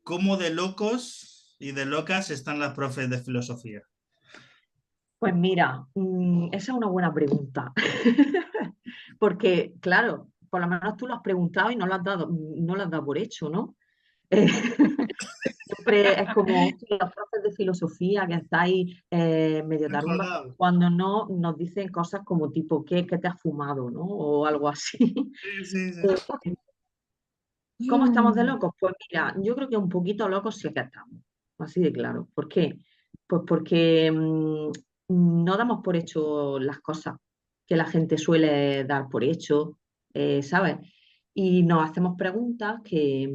¿cómo de locos y de locas están las profes de filosofía? Pues mira, esa es una buena pregunta. Porque, claro, por lo menos tú lo has preguntado y no lo has dado por hecho, ¿no? Eh, Siempre es como "Sí, los profes de filosofía que estáis medio Han tarumba", colgado. cuando no nos dicen cosas como tipo, ¿qué te has fumado, ¿no? O algo así. Sí, sí, sí. Eh, ¿Cómo estamos de locos? Pues mira, yo creo que un poquito locos sí que estamos, así de claro. ¿Por qué? Pues porque no damos por hecho las cosas que la gente suele dar por hecho, ¿sabes? Y nos hacemos preguntas que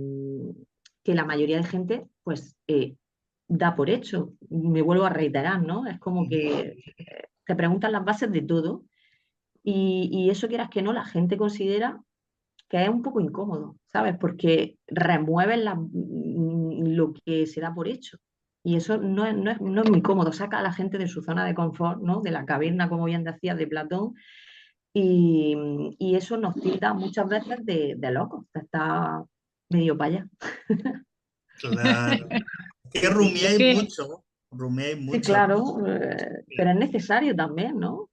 la mayoría de gente pues da por hecho. Me vuelvo a reiterar, ¿no? Es como Ujú. que te preguntan las bases de todo y eso quieras que no, la gente considera que es un poco incómodo, ¿sabes? Porque remueven lo que se da por hecho. Y eso no es muy cómodo, saca a la gente de su zona de confort, ¿no? De la caverna, como bien decía, de Platón, y, y eso nos tilda muchas veces de locos, de estar medio para allá. Claro. Que Sí, sí. rumiáis Sí, mucho, rumiáis sí, mucho. claro, pero es necesario también, ¿no?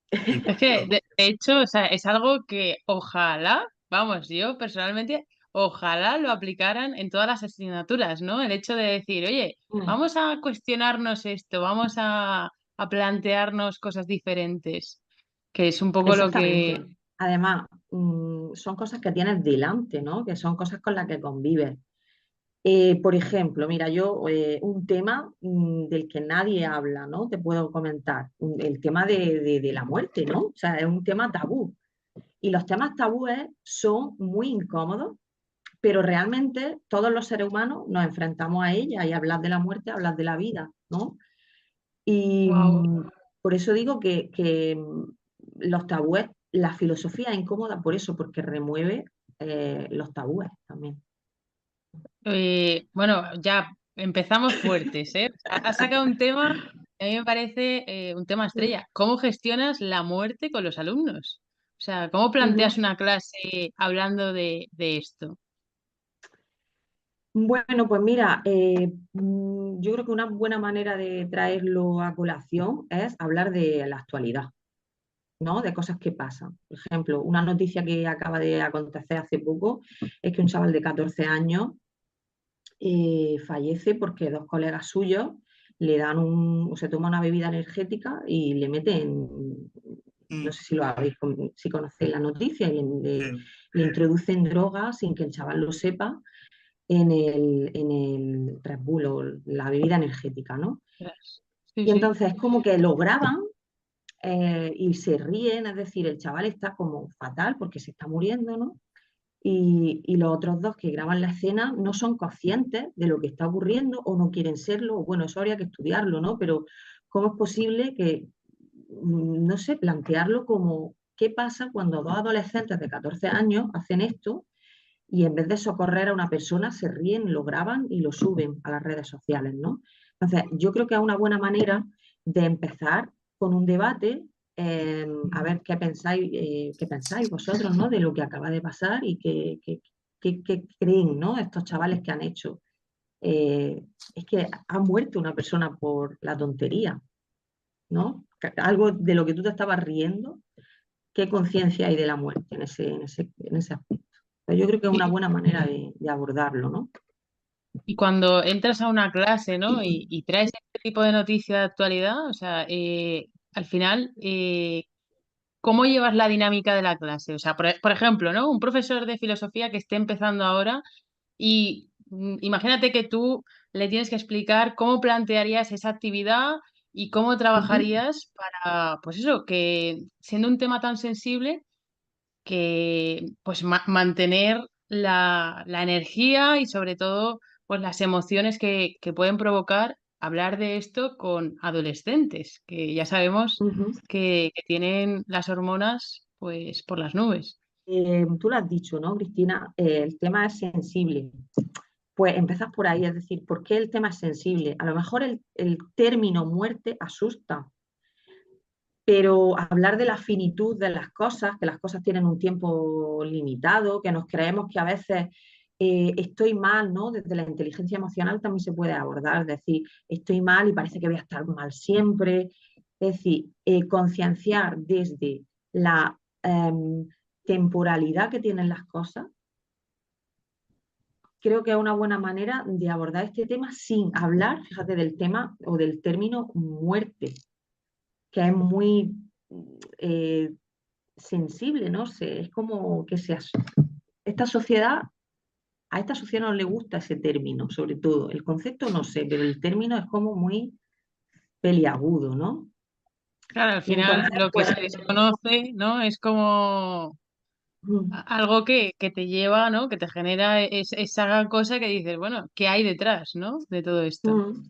Y Es bueno, que, de hecho, o sea, es algo que ojalá, vamos, yo personalmente, ojalá lo aplicaran en todas las asignaturas, ¿no? El hecho de decir, oye, Mm, vamos a cuestionarnos esto, vamos a plantearnos cosas diferentes, que es un poco lo que... exactamente. Además, son cosas que tienes delante, ¿no? Que son cosas con las que convives. Por ejemplo, mira, yo un tema del que nadie habla, ¿no? Te puedo comentar, el tema de la muerte, ¿no? O sea, es un tema tabú. Y los temas tabúes son muy incómodos, pero realmente todos los seres humanos nos enfrentamos a ella y hablar de la muerte, hablar de la vida, ¿no? Y Wow. por eso digo que los tabúes, la filosofía es incómoda por eso, porque remueve los tabúes también. Bueno, ya empezamos fuertes, ¿eh? Has sacado un tema, a mí me parece un tema estrella. ¿Cómo gestionas la muerte con los alumnos? O sea, ¿cómo planteas Ujú. una clase hablando de esto? Bueno, pues mira, yo creo que una buena manera de traerlo a colación es hablar de la actualidad, ¿no? De cosas que pasan. Por ejemplo, una noticia que acaba de acontecer hace poco es que un chaval de 14 años fallece porque dos colegas suyos le dan se toma una bebida energética y le meten, no mm, sé si lo habéis, si conocéis la noticia, y sí, le introducen drogas sin que el chaval lo sepa en el Red Bull o la bebida energética, ¿no? Sí, Y sí. entonces es como que lo graban y se ríen, es decir, el chaval está como fatal porque se está muriendo, ¿no? Y los otros dos que graban la escena no son conscientes de lo que está ocurriendo o no quieren serlo, o bueno, eso habría que estudiarlo, ¿no? Pero ¿cómo es posible que, no sé, plantearlo como qué pasa cuando dos adolescentes de 14 años hacen esto y en vez de socorrer a una persona se ríen, lo graban y lo suben a las redes sociales, ¿no? Entonces, yo creo que es una buena manera de empezar con un debate, a ver qué pensáis vosotros, ¿no? De lo que acaba de pasar y qué creen, ¿no? Estos chavales que han hecho. Es que ha muerto una persona por la tontería, ¿no? Algo de lo que tú te estabas riendo, ¿qué conciencia hay de la muerte en ese aspecto? Yo creo que es una Y, buena manera de abordarlo, ¿no? y cuando entras a una clase, ¿no? Y traes este tipo de noticia de actualidad, o sea, al final, ¿cómo llevas la dinámica de la clase? O sea, por ejemplo, ¿no? Un profesor de filosofía que esté empezando ahora y imagínate que tú le tienes que explicar cómo plantearías esa actividad y cómo Ujú. trabajarías para, pues eso, que siendo un tema tan sensible, que pues mantener la energía y sobre todo pues las emociones que pueden provocar hablar de esto con adolescentes, que ya sabemos Ujú. que tienen las hormonas pues por las nubes. Tú lo has dicho, ¿no, Cristina? El tema es sensible. Pues empezás por ahí, es decir, ¿por qué el tema es sensible? A lo mejor el término muerte asusta, pero hablar de la finitud de las cosas, que las cosas tienen un tiempo limitado, que nos creemos que a veces estoy mal, ¿no? Desde la inteligencia emocional también se puede abordar, es decir, estoy mal y parece que voy a estar mal siempre. Es decir, concienciar desde la temporalidad que tienen las cosas, creo que es una buena manera de abordar este tema sin hablar, fíjate, del tema o del término muerte, que es muy eh, sensible, ¿no? Es como que esta sociedad, a esta sociedad no le gusta ese término, sobre todo. El concepto no sé, pero el término es como muy peliagudo, ¿no? Claro, al Y final entonces, lo que pues, se desconoce, ¿no? Es como algo que te lleva, ¿no? Que te genera esa cosa que dices, bueno, ¿qué hay detrás, ¿no? De todo esto. mm,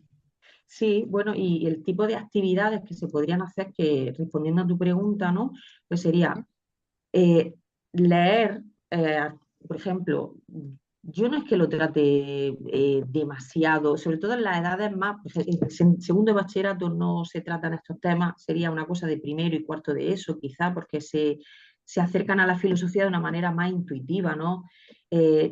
sí, bueno, y el tipo de actividades que se podrían hacer, que respondiendo a tu pregunta, ¿no? Pues sería eh, leer, por ejemplo, yo no es que lo trate demasiado, sobre todo en las edades más, pues, en segundo de bachillerato no se tratan estos temas, sería una cosa de primero y cuarto de eso, quizá, porque se acercan a la filosofía de una manera más intuitiva, ¿no?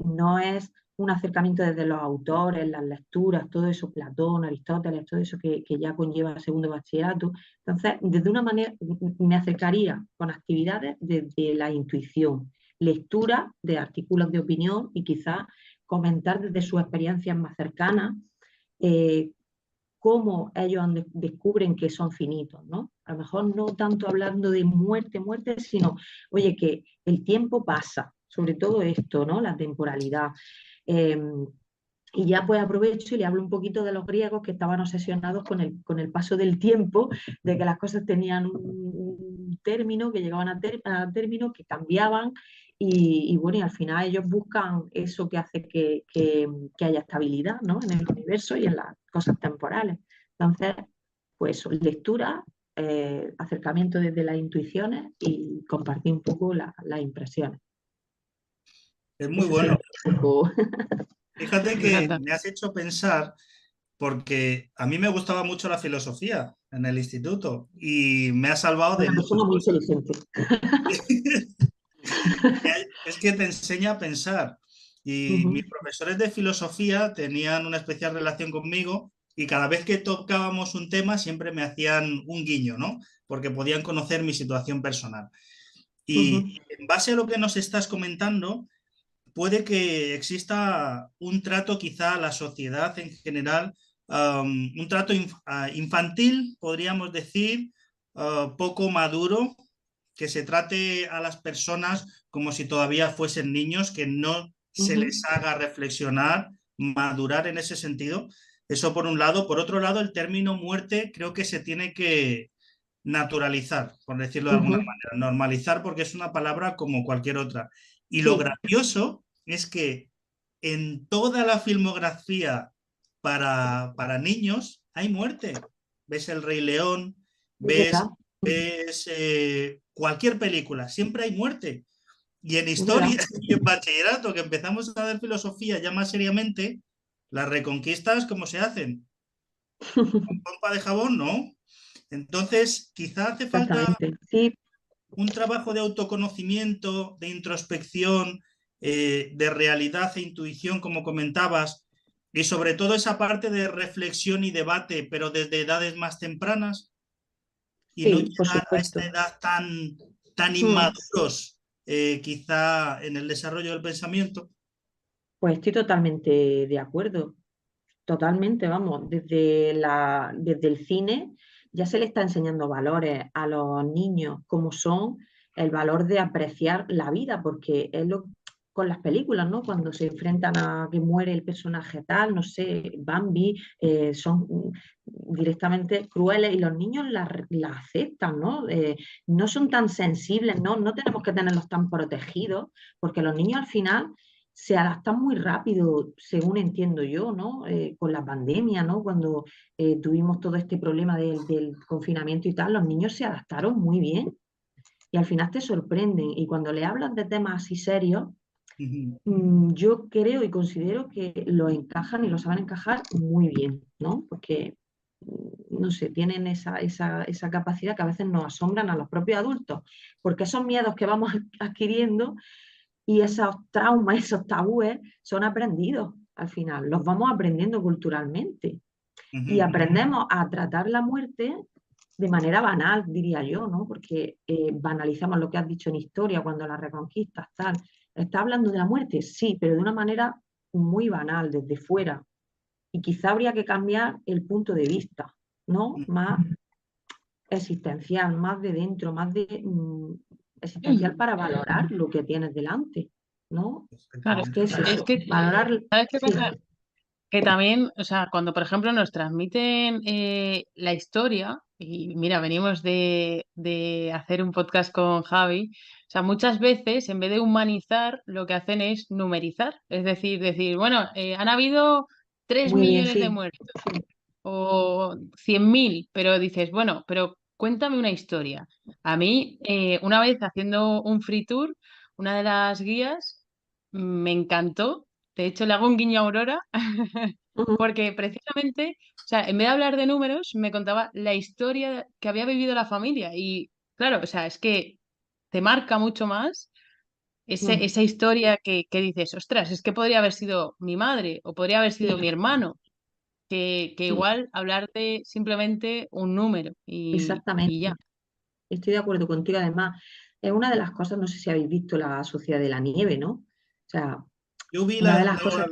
No es un acercamiento desde los autores, las lecturas, todo eso, Platón, Aristóteles, todo eso que ya conlleva el segundo bachillerato. Entonces, desde una manera, me acercaría con actividades desde la intuición, lectura de artículos de opinión y quizás comentar desde sus experiencias más cercanas eh, cómo ellos descubren que son finitos, ¿no? A lo mejor no tanto hablando de muerte, muerte, sino, oye, que el tiempo pasa, sobre todo esto, ¿no? La temporalidad. Eh, y ya pues aprovecho y le hablo un poquito de los griegos que estaban obsesionados con el paso del tiempo, de que las cosas tenían un término, que llegaban a término, que cambiaban y bueno, y al final ellos buscan eso que hace que haya estabilidad, ¿no? En el universo y en las cosas temporales. Entonces, pues lectura, acercamiento desde las intuiciones y compartir un poco las impresiones. Es muy Ese bueno. sería un poco... Fíjate Me que encanta. me has hecho pensar, porque a mí me gustaba mucho la filosofía en el instituto y me ha salvado de Una muchas persona muy cosas. inteligente. Es que te enseña a pensar. Y Ujú, mis profesores de filosofía tenían una especial relación conmigo y cada vez que tocábamos un tema siempre me hacían un guiño, ¿no? Porque podían conocer mi situación personal. ujú, Y en base a lo que nos estás comentando, puede que exista un trato quizá a la sociedad en general, un trato infantil, podríamos decir, poco maduro, que se trate a las personas como si todavía fuesen niños, que no se les ujú, haga reflexionar, madurar en ese sentido. Eso por un lado. Por otro lado, el término muerte creo que se tiene que naturalizar, por decirlo de alguna ujú. manera, normalizar porque es una palabra como cualquier otra. Y lo Sí, gracioso es que en toda la filmografía para niños hay muerte. Ves El Rey León, es verdad, ves cualquier película, siempre hay muerte. Y en es verdad. historia y en bachillerato, que empezamos a ver filosofía ya más seriamente, las reconquistas, ¿cómo se hacen? ¿Con pompa de jabón? No. Entonces, quizá hace falta Exactamente. Sí, un trabajo de autoconocimiento, de introspección, de realidad e intuición, como comentabas, y sobre todo esa parte de reflexión y debate, pero desde edades más tempranas y no sí, por llegar a esta supuesto. edad tan Mm, inmaduros, quizá en el desarrollo del pensamiento. Pues estoy totalmente de acuerdo. Totalmente, vamos. Desde el cine ya se le está enseñando valores a los niños, como son el valor de apreciar la vida, porque es lo con las películas, ¿no? Cuando se enfrentan a que muere el personaje tal, no sé, Bambi, son directamente crueles y los niños la aceptan, ¿no? No son tan sensibles, ¿no? No tenemos que tenerlos tan protegidos, porque los niños al final se adaptan muy rápido, según entiendo yo, ¿no? Con la pandemia, ¿no? Cuando tuvimos todo este problema del confinamiento y tal, los niños se adaptaron muy bien y al final te sorprenden. Y cuando le hablas de temas así serios, yo creo y considero que lo encajan y lo saben encajar muy bien, ¿no? Porque, no sé, tienen esa capacidad que a veces nos asombran a los propios adultos, porque esos miedos que vamos adquiriendo Y esos traumas, esos tabúes son aprendidos al final, los vamos aprendiendo culturalmente. Y aprendemos a tratar la muerte de manera banal, diría yo, ¿no? Porque banalizamos lo que has dicho en historia, cuando la reconquistas, tal. ¿Está hablando de la muerte? Sí, pero de una manera muy banal, desde fuera. Y quizá habría que cambiar el punto de vista, ¿no? Más existencial, más de dentro, más de existencial para valorar lo que tienes delante, ¿no? Claro, Es que es es eso, que, valorar, ¿sabes qué sí, pasa? Que también, o sea, cuando por ejemplo nos transmiten la historia, y mira, venimos de hacer un podcast con Javi, o sea, muchas veces en vez de humanizar, lo que hacen es numerizar, es decir, bueno, han habido tres muy bien, millones de sí, muertos o 100.000, pero dices, bueno, pero cuéntame una historia. A mí, una vez haciendo un free tour, una de las guías me encantó, de hecho le hago un guiño a Aurora, ujú, porque precisamente, o sea, en vez de hablar de números, me contaba la historia que había vivido la familia. Y claro, o sea, es que te marca mucho más mm, esa historia que dices, ostras, es que podría haber sido mi madre o podría haber sido sí, mi hermano, que sí, igual hablar de simplemente un número y ya. exactamente. Estoy de acuerdo contigo. Además, es una de las cosas, no sé si habéis visto la Sociedad de la Nieve, ¿no? O sea, Yo vi una de las cosas,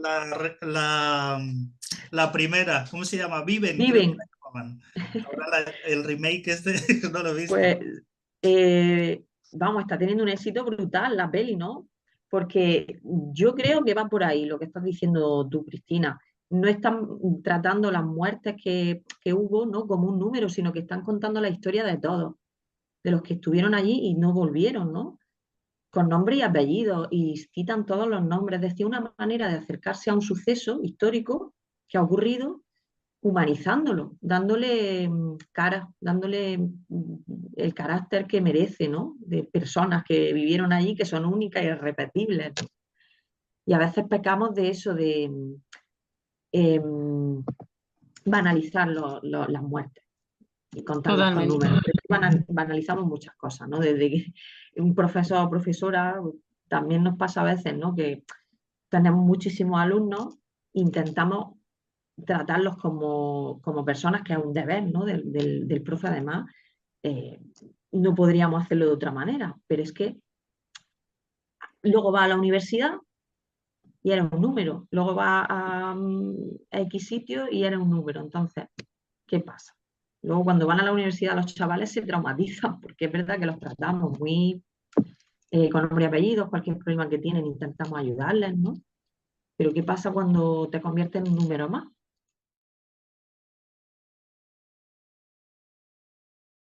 la primera, ¿cómo se llama? Viven, creo que la viven, llamaban. Ahora el remake este no lo he visto. pues, vamos, está teniendo un éxito brutal la peli, ¿no? Porque yo creo que va por ahí lo que estás diciendo tú, Cristina. No están tratando las muertes que hubo, ¿no? Como un número, sino que están contando la historia de todos, de los que estuvieron allí y no volvieron, ¿no? Con nombre y apellido, y citan todos los nombres. Es decir, una manera de acercarse a un suceso histórico que ha ocurrido, humanizándolo, dándole cara, dándole el carácter que merece, ¿no? De personas que vivieron allí, que son únicas y irrepetibles. Y a veces pecamos de eso, de eh, banalizar las muertes y contarlas con Totalmente. números. Banalizamos muchas cosas, ¿no? Desde que un profesor o profesora, también nos pasa a veces, ¿no? Que tenemos muchísimos alumnos, intentamos tratarlos como personas, que es un deber, ¿no? Del profe, además. eh, no podríamos hacerlo de otra manera, pero es que luego va a la universidad y eres un número, luego va a X sitio y eres un número. Entonces, ¿qué pasa? Luego, cuando van a la universidad, los chavales se traumatizan, porque es verdad que los tratamos muy con nombre y apellidos, cualquier problema que tienen intentamos ayudarles, ¿no? Pero ¿qué pasa cuando te conviertes en un número más?